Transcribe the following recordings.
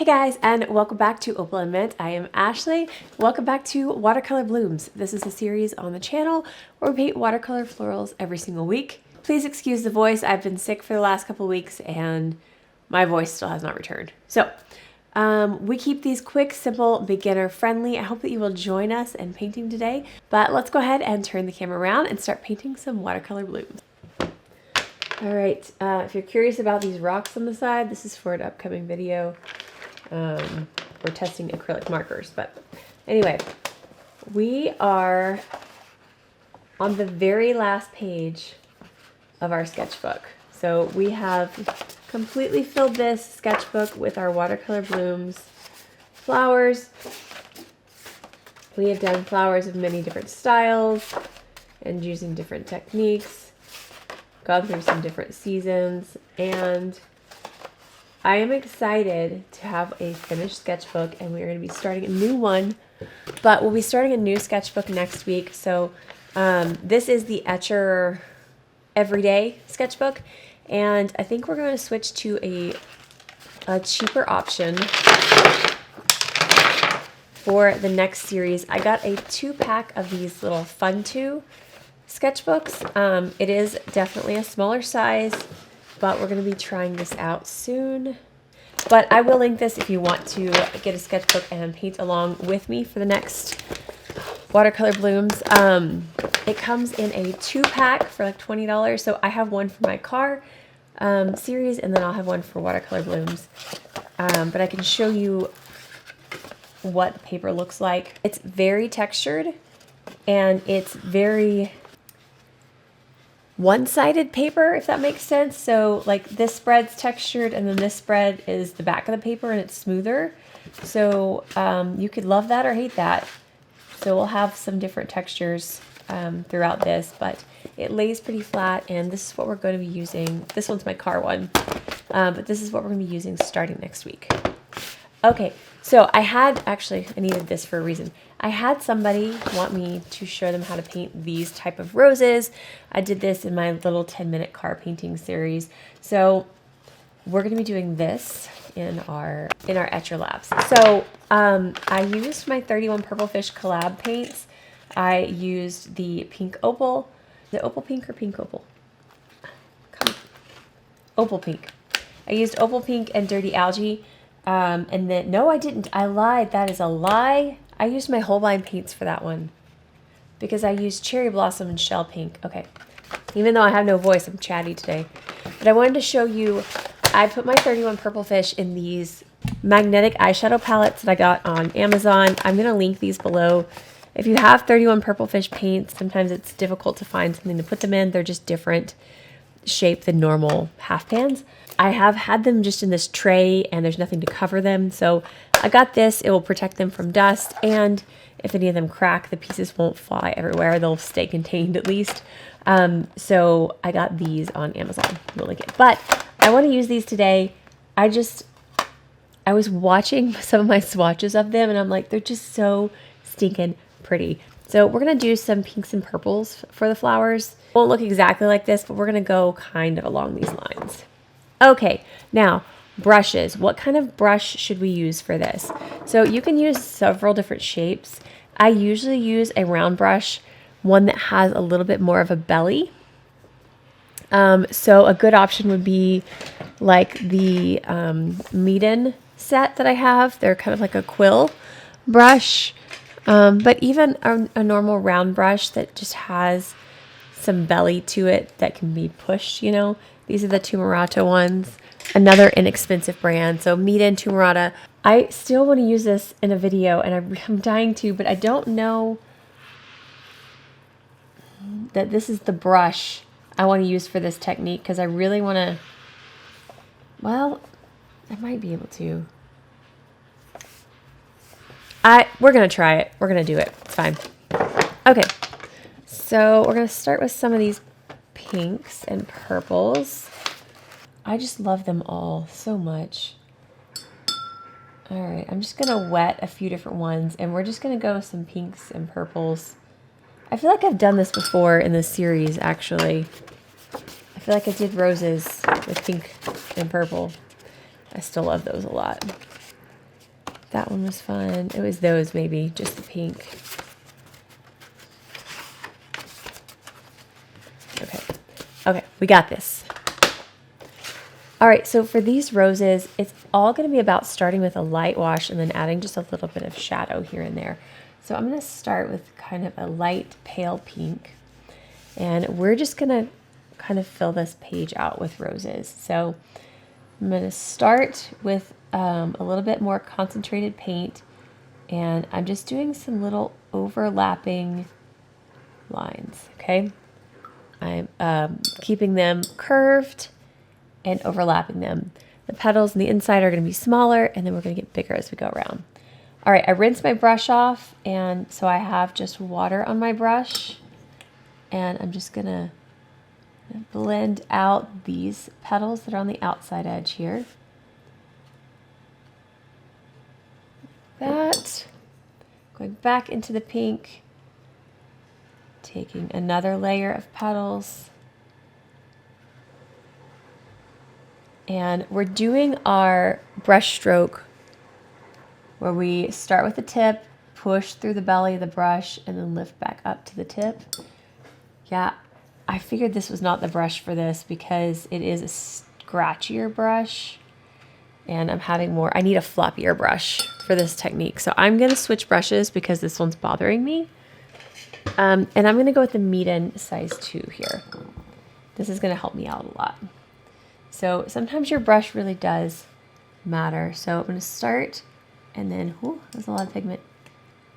guys, and welcome back to Opal&Mint. I am Ashley. Welcome back to Watercolor Blooms. This is a series on the channel where we paint watercolor florals every single week. Please excuse the voice. I've been sick for the last couple weeks and my voice still has not returned. So we keep these quick, simple, beginner friendly. I hope that you will join us in painting today. But let's go ahead and turn the camera around and start painting some watercolor blooms. All right, if you're curious about these rocks on the side, this is for an upcoming video. We're testing acrylic markers, but anyway, we are on the very last page of our sketchbook. So we have completely filled this sketchbook with our watercolor blooms, flowers. We have done flowers of many different styles and using different techniques, gone through some different seasons, and I am excited to have a finished sketchbook, and we are going to be starting a new one, but we'll be starting a new sketchbook next week. So this is the Etcher Everyday sketchbook, and I think we're going to switch to a cheaper option for the next series. I got a 2-pack of these little Fun 2 sketchbooks. It is definitely a smaller size, but we're going to be trying this out soon. But I will link this if you want to get a sketchbook and paint along with me for the next watercolor blooms. It comes in a 2-pack for like $20. So I have one for my car series, and then I'll have one for watercolor blooms. But I can show you what the paper looks like. It's very textured, and it's very one-sided paper, if that makes sense. So like this spread's textured, and then this spread is the back of the paper and it's smoother. So you could love that or hate that. So we'll have some different textures throughout this, but it lays pretty flat, and this is what we're going to be using. This one's my car one, but this is what we're going to be using starting next week. Okay, so I needed this for a reason. I had somebody want me to show them how to paint these type of roses. I did this in my little 10-minute car painting series. So we're going to be doing this in our Etcher Labs. So I used my 31 Purple Fish collab paints. I used the pink opal. The opal pink or pink opal? Opal pink. I used opal pink and dirty algae. And then, no, I didn't. I lied. That is a lie. I used my Holbein paints for that one because I used cherry blossom and shell pink. Okay. Even though I have no voice, I'm chatty today. But I wanted to show you, I put my 31 Purple Fish in these magnetic eyeshadow palettes that I got on Amazon. I'm going to link these below. If you have 31 Purple Fish paints, sometimes it's difficult to find something to put them in. They're just different shape than normal half pans. I have had them just in this tray, and there's nothing to cover them. So I got this. It will protect them from dust, and if any of them crack, the pieces won't fly everywhere. They'll stay contained at least. So I got these on Amazon. Really good. But I want to use these today. I was watching some of my swatches of them, and I'm like, they're just so stinking pretty. So we're going to do some pinks and purples for the flowers. Won't look exactly like this, but we're going to go kind of along these lines. Okay, now brushes. What kind of brush should we use for this? So you can use several different shapes. I usually use a round brush, one that has a little bit more of a belly. So a good option would be like the Meeden set that I have. They're kind of like a quill brush, but even a normal round brush that just has some belly to it that can be pushed, you know. These are the Tumorata ones, another inexpensive brand. So Meeden Tumorata. I still want to use this in a video, and I'm dying to, but I don't know that this is the brush I want to use for this technique, because I really want to, well, I might be able to. We're going to try it. We're going to do it. It's fine. Okay. So we're going to start with some of these pinks and purples. I just love them all so much. All right, I'm just going to wet a few different ones, and we're just going to go with some pinks and purples. I feel like I've done this before in this series, actually. I feel like I did roses with pink and purple. I still love those a lot. That one was fun. It was those maybe, just the pink. Okay. Okay, we got this. All right, so for these roses, it's all going to be about starting with a light wash and then adding just a little bit of shadow here and there. So I'm going to start with kind of a light pale pink, and we're just going to kind of fill this page out with roses. So I'm going to start with a little bit more concentrated paint, and I'm just doing some little overlapping lines, okay? I'm keeping them curved and overlapping them. The petals on the inside are going to be smaller, and then we're going to get bigger as we go around. All right, I rinsed my brush off, and so I have just water on my brush, and I'm just going to blend out these petals that are on the outside edge here. That. Going back into the pink, taking another layer of petals. And we're doing our brush stroke where we start with the tip, push through the belly of the brush, and then lift back up to the tip. Yeah, I figured this was not the brush for this because it is a scratchier brush, and I need a floppier brush for this technique. So I'm going to switch brushes because this one's bothering me. And I'm going to go with the medium size 2 here. This is going to help me out a lot. So sometimes your brush really does matter. So I'm going to start and then, there's a lot of pigment.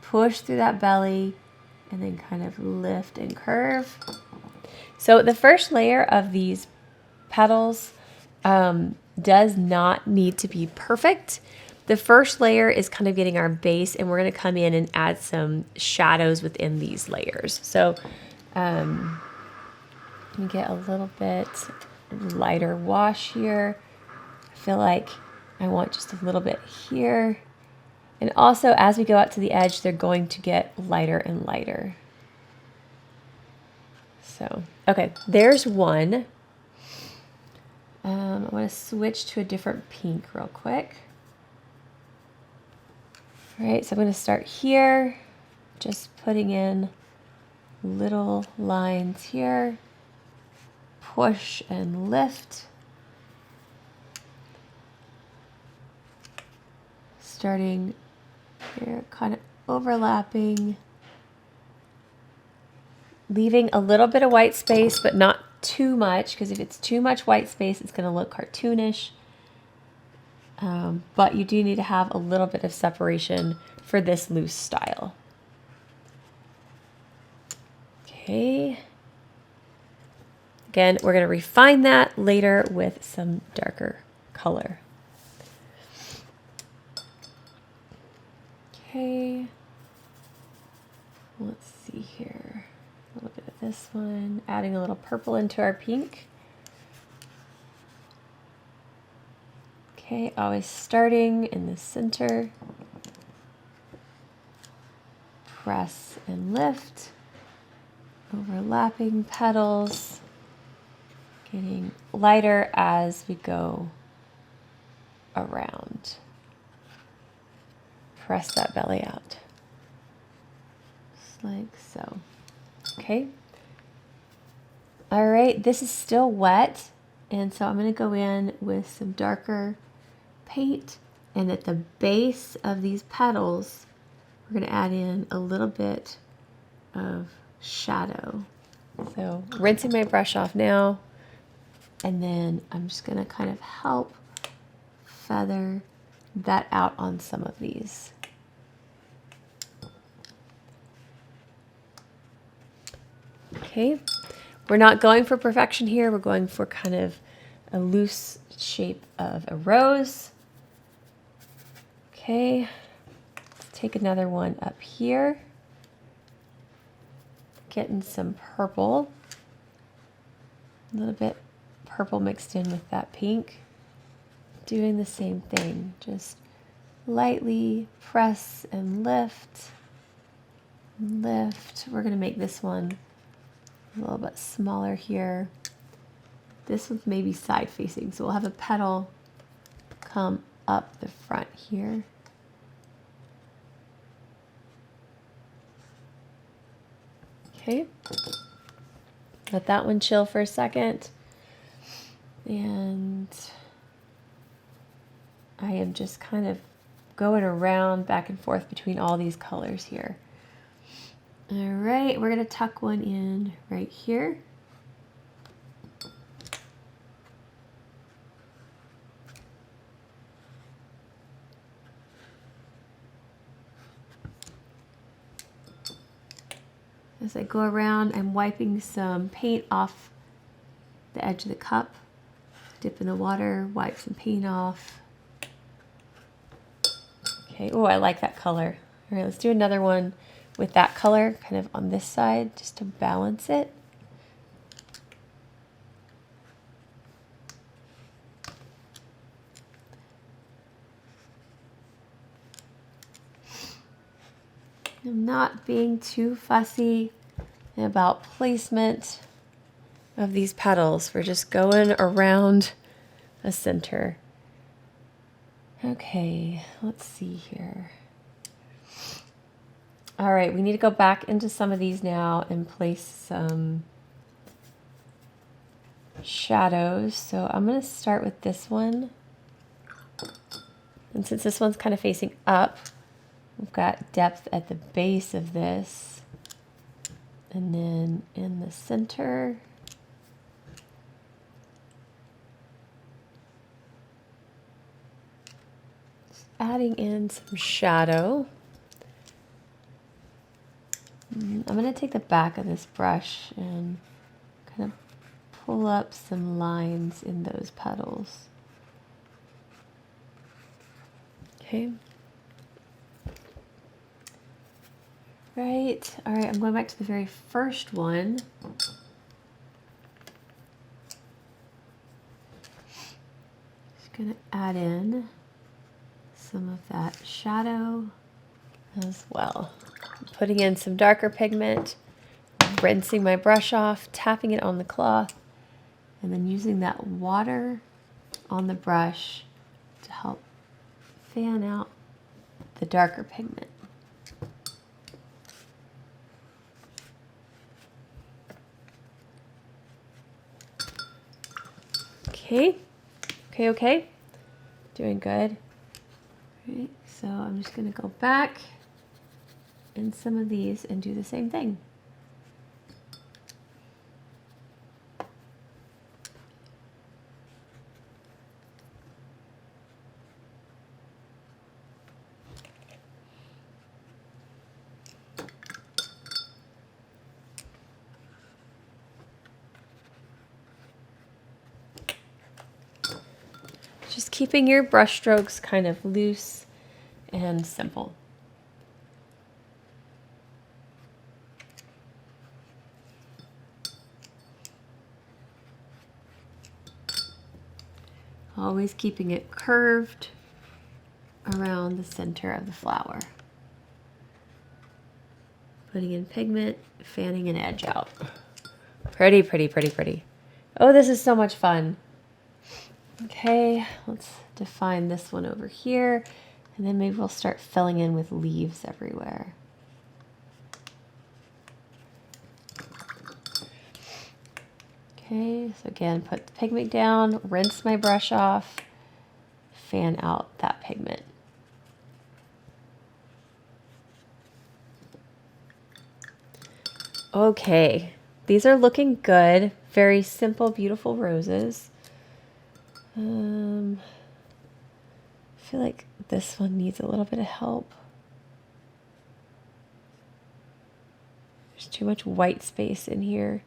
Push through that belly and then kind of lift and curve. So the first layer of these petals does not need to be perfect. The first layer is kind of getting our base, and we're going to come in and add some shadows within these layers. So let me get a little bit lighter wash here. I feel like I want just a little bit here. And also, as we go out to the edge, they're going to get lighter and lighter. So, okay, there's one. I want to switch to a different pink real quick. All right, so I'm going to start here, just putting in little lines here. Push and lift. Starting here, kind of overlapping. Leaving a little bit of white space, but not too much, because if it's too much white space, it's going to look cartoonish. But you do need to have a little bit of separation for this loose style. Okay. Again, we're going to refine that later with some darker color. Okay. Let's see here. A little bit of this one. Adding a little purple into our pink. Okay, always starting in the center. Press and lift. Overlapping petals. Getting lighter as we go around. Press that belly out. Just like so. Okay. All right, this is still wet, and so I'm going to go in with some darker paint, and at the base of these petals, we're going to add in a little bit of shadow. So rinsing my brush off now, and then I'm just going to kind of help feather that out on some of these. Okay, we're not going for perfection here. We're going for kind of a loose shape of a rose. Okay, let's take another one up here. Getting some purple. A little bit purple mixed in with that pink. Doing the same thing. Just lightly press and lift. Lift. We're going to make this one a little bit smaller here. This one's maybe side facing, so we'll have a petal come up the front here. Okay. Let that one chill for a second. And I am just kind of going around back and forth between all these colors here. All right, we're gonna tuck one in right here. As I go around, I'm wiping some paint off the edge of the cup. Dip in the water, wipe some paint off. Okay, oh, I like that color. All right, let's do another one with that color kind of on this side just to balance it. I'm not being too fussy about placement of these petals. We're just going around a center. Okay, let's see here. All right, we need to go back into some of these now and place some shadows. So I'm going to start with this one. And since this one's kind of facing up, we've got depth at the base of this. And then in the center, just adding in some shadow. I'm going to take the back of this brush and kind of pull up some lines in those petals. Okay. Right. All right, I'm going back to the very first one. Just going to add in some of that shadow as well. Putting in some darker pigment, rinsing my brush off, tapping it on the cloth, and then using that water on the brush to help fan out the darker pigment. Okay, okay. Doing good. All right, so I'm just going to go back in some of these and do the same thing. Just keeping your brush strokes kind of loose and simple. Always keeping it curved around the center of the flower. Putting in pigment, fanning an edge out. Pretty, pretty, pretty, pretty. Oh, this is so much fun. Okay, let's define this one over here, and then maybe we'll start filling in with leaves everywhere. Okay, so again, put the pigment down, rinse my brush off, fan out that pigment. Okay, these are looking good. Very simple, beautiful roses. I feel like this one needs a little bit of help. There's too much white space in here.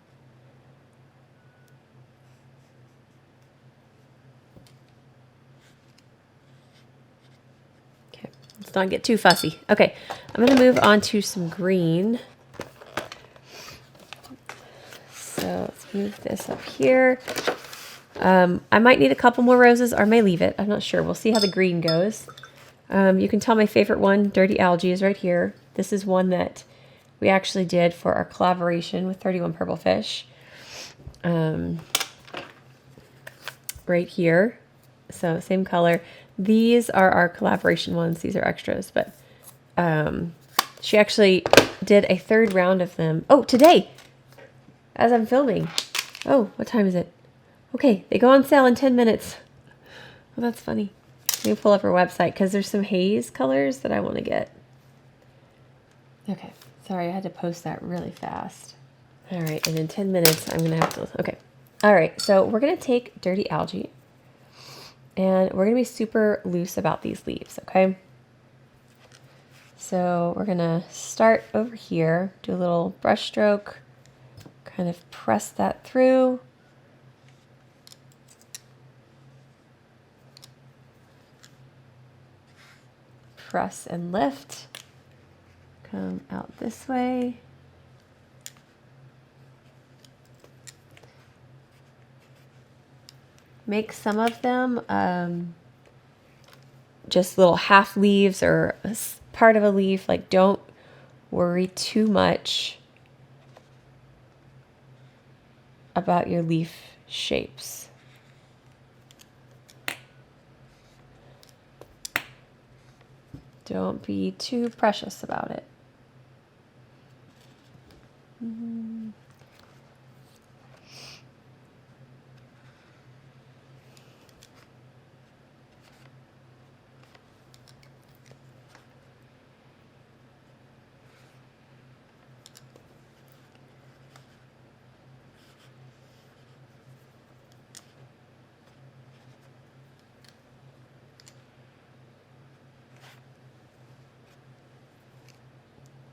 Okay, let's not get too fussy. Okay, I'm going to move on to some green. So let's move this up here. I might need a couple more roses or I may leave it. I'm not sure. We'll see how the green goes. You can tell my favorite one, Dirty Algae, is right here. This is one that we actually did for our collaboration with 31 Purple Fish. Right here. So same color. These are our collaboration ones. These are extras, but she actually did a third round of them. Oh, today, as I'm filming. Oh, what time is it? Okay, they go on sale in 10 minutes. Well, that's funny. Let me pull up her website because there's some haze colors that I want to get. Okay, sorry, I had to post that really fast. All right, and in 10 minutes, I'm going to have to, okay. All right, so we're going to take Dirty Algae, and we're going to be super loose about these leaves, okay? So we're going to start over here, do a little brush stroke, kind of press that through. Press and lift. Come out this way. Make some of them just little half leaves or a part of a leaf. Like, don't worry too much about your leaf shapes. Don't be too precious about it.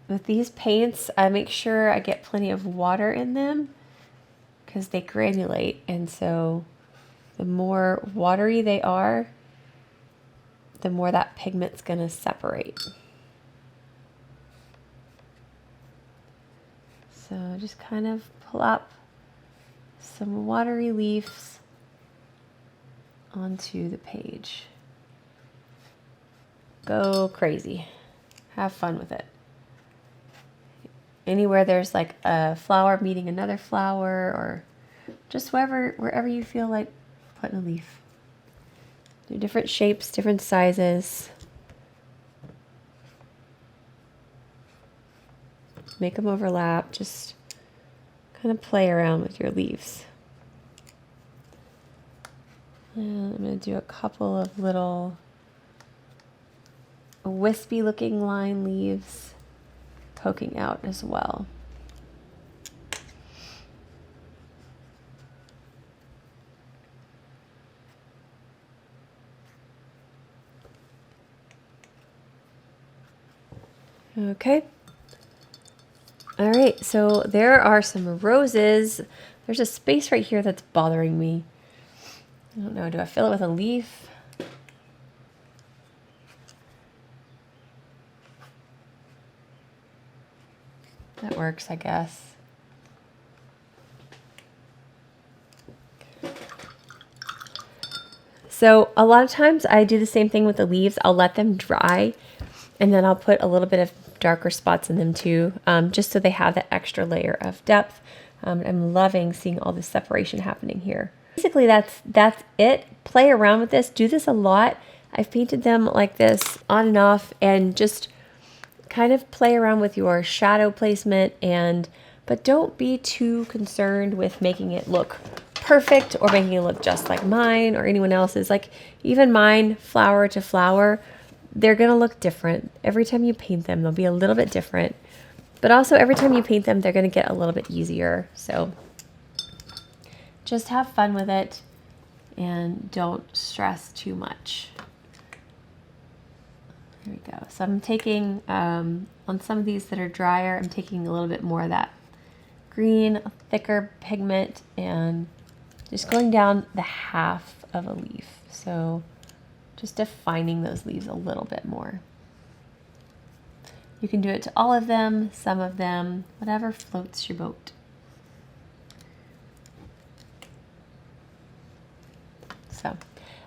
With these paints, I make sure I get plenty of water in them because they granulate, and so the more watery they are, the more that pigment's going to separate. So just kind of plop some watery leaves onto the page. Go crazy. Have fun with it. Anywhere there's like a flower meeting another flower, or just wherever you feel like putting a leaf. Do different shapes, different sizes. Make them overlap. Just kind of play around with your leaves. And I'm going to do a couple of little wispy looking line leaves poking out as well. Okay. All right, so there are some roses. There's a space right here that's bothering me. I don't know, do I fill it with a leaf? That works, I guess. So a lot of times I do the same thing with the leaves. I'll let them dry, and then I'll put a little bit of darker spots in them too, just so they have that extra layer of depth. I'm loving seeing all this separation happening here. Basically, that's it. Play around with this. Do this a lot. I've painted them like this on and off, and just kind of play around with your shadow placement, but don't be too concerned with making it look perfect or making it look just like mine or anyone else's. Like, even mine, flower to flower, they're going to look different. Every time you paint them, they'll be a little bit different. But also, every time you paint them, they're going to get a little bit easier. So just have fun with it and don't stress too much. There we go. So I'm taking, on some of these that are drier, I'm taking a little bit more of that green, thicker pigment, and just going down the half of a leaf. So just defining those leaves a little bit more. You can do it to all of them, some of them, whatever floats your boat. So,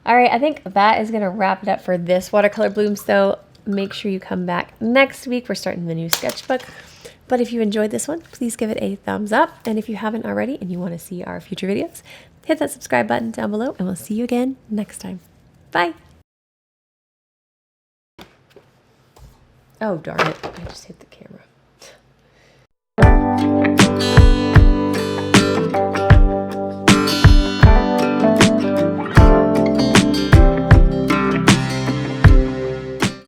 all right, I think that is going to wrap it up for this Watercolor Blooms, though. Make sure you come back next week. We're starting the new sketchbook. But if you enjoyed this one, please give it a thumbs up. And if you haven't already and you want to see our future videos, hit that subscribe button down below, and we'll see you again next time. Bye. Oh, darn it. I just hit the camera.